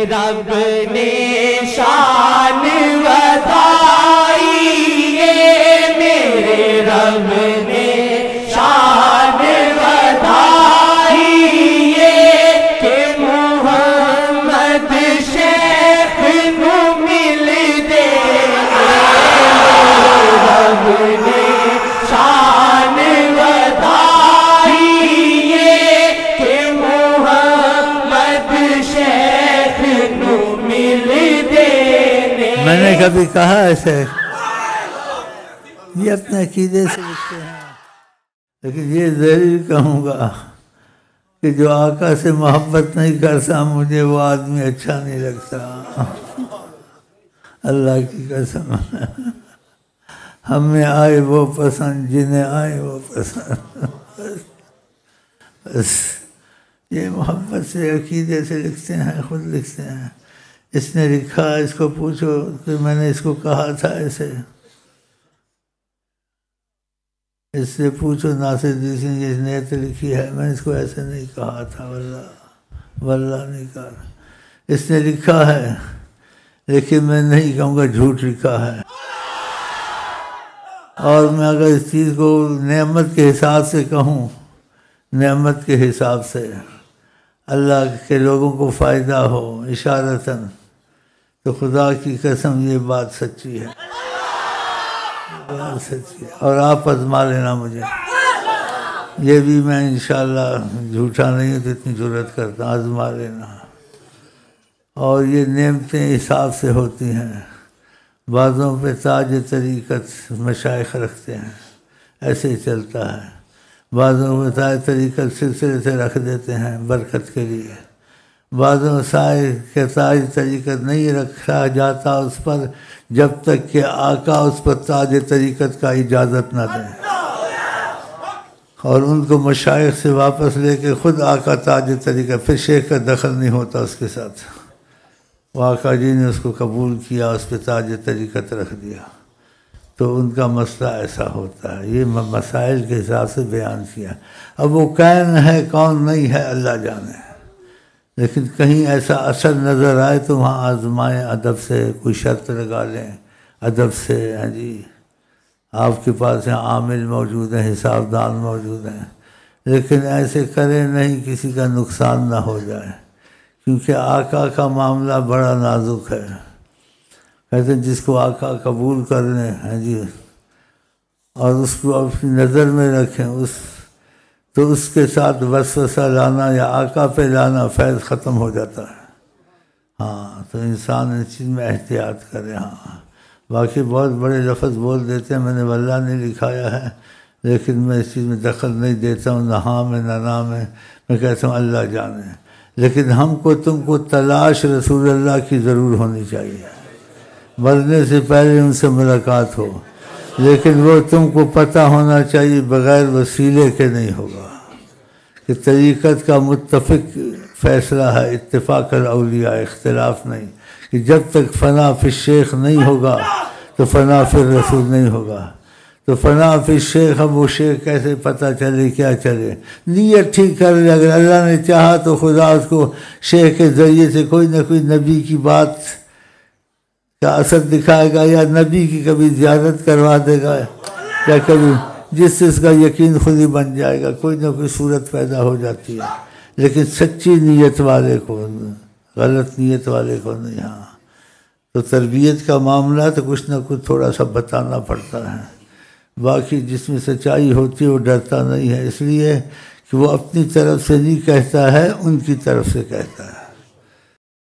رب نے شان بتائی ہے، میرے رب نے شان بتائی ہے کہ محمد شیخ نو مل دے، رب نے شان بتائی ہے کہ محمد شیخ نو مل دے۔ میں نے کبھی کہا ایسے، یہ اپنے عقیدے سے لکھتے ہیں، لیکن یہ ضرور کہوں گا کہ جو آقا سے محبت نہیں کرتا مجھے وہ آدمی اچھا نہیں لگتا، اللہ کی قسم۔ ہمیں آئے وہ پسند جنہیں آئے وہ پسند، بس یہ محبت سے عقیدے سے لکھتے ہیں، خود لکھتے ہیں۔ اس نے لکھا، اس کو پوچھو کہ میں نے اس کو کہا تھا ایسے، اس سے پوچھو ناصر دیسی نے جس نیت لکھی ہے، میں نے اس کو ایسے نہیں کہا تھا، واللہ نہیں کہا۔ اس نے لکھا ہے لیکن میں نہیں کہوں گا جھوٹ لکھا ہے، اور میں اگر اس چیز کو نعمت کے حساب سے کہوں، نعمت کے حساب سے اللہ کے لوگوں کو فائدہ ہو اشارتاً، تو خدا کی قسم یہ بات سچی ہے، بات سچی ہے۔ اور آپ آزما لینا مجھے، یہ بھی میں انشاءاللہ جھوٹا نہیں ہوں تو اتنی جرات کرتا ہوں، آزما لینا۔ اور یہ نعمتیں حساب سے ہوتی ہیں، بعضوں پہ تاج طریقت مشائخ رکھتے ہیں، ایسے ہی چلتا ہے، بعضوں پہ تاج طریقت سلسلے سے رکھ دیتے ہیں برکت کے لیے، بعضوں کے تاج طریقت نہیں رکھا جاتا اس پر جب تک کہ آقا اس پر تاج طریقت کا اجازت نہ دیں، اور ان کو مشائخ سے واپس لے کے خود آقا تاج طریقت، پھر شیخ کا دخل نہیں ہوتا اس کے ساتھ، وہ آقا جی نے اس کو قبول کیا، اس پہ تاج طریقت رکھ دیا، تو ان کا مسئلہ ایسا ہوتا ہے۔ یہ مسائل کے حساب سے بیان کیا۔ اب وہ کون ہے کون نہیں ہے اللہ جانے، لیکن کہیں ایسا اثر نظر آئے تو وہاں آزمائیں، ادب سے کوئی شرط لگا لیں، ادب سے، ہاں جی آپ کے پاس ہیں عامل موجود ہیں، حساب دان موجود ہیں، لیکن ایسے کریں نہیں کسی کا نقصان نہ ہو جائے، کیونکہ آقا کا معاملہ بڑا نازک ہے۔ کہتے ہیں جس کو آقا قبول کر لیں، ہاں جی، اور اس کو اپنی نظر میں رکھیں، تو اس کے ساتھ وسوسہ لانا یا آقا پہ لانا فیض ختم ہو جاتا ہے۔ ہاں تو انسان اس چیز میں احتیاط کرے۔ ہاں باقی بہت بڑے لفظ بول دیتے ہیں، میں نے واللہ نہیں لکھایا ہے، لیکن میں اس چیز میں دخل نہیں دیتا ہوں، نہ ہاں میں نہ نہ میں کہتا ہوں اللہ جانے۔ لیکن ہم کو تم کو تلاش رسول اللہ کی ضرور ہونی چاہیے، مرنے سے پہلے ان سے ملاقات ہو، لیکن وہ تم کو پتہ ہونا چاہیے بغیر وسیلے کے نہیں ہوگا، کہ طریقت کا متفق فیصلہ ہے، اتفاق الاولیاء، اختلاف نہیں، کہ جب تک فنا فی الشیخ نہیں ہوگا تو فنا فی الرسول نہیں ہوگا۔ تو فنا فی الشیخ، اب وہ شیخ کیسے پتہ چلے کیا چلے؟ نیت ٹھیک کر لے، اگر اللہ نے چاہا تو خدا اس کو شیخ کے ذریعے سے کوئی نہ کوئی نبی کی بات کا اثر دکھائے گا، یا نبی کی کبھی زیارت کروا دے گا، یا کبھی جس سے اس کا یقین خود ہی بن جائے گا، کوئی نہ کوئی صورت پیدا ہو جاتی ہے، لیکن سچی نیت والے کو، غلط نیت والے کو نہیں۔ ہاں تو تربیت کا معاملہ تو کچھ نہ کچھ تھوڑا سا بتانا پڑتا ہے، باقی جس میں سچائی ہوتی ہے وہ ڈرتا نہیں ہے، اس لیے کہ وہ اپنی طرف سے نہیں کہتا ہے، ان کی طرف سے کہتا ہے۔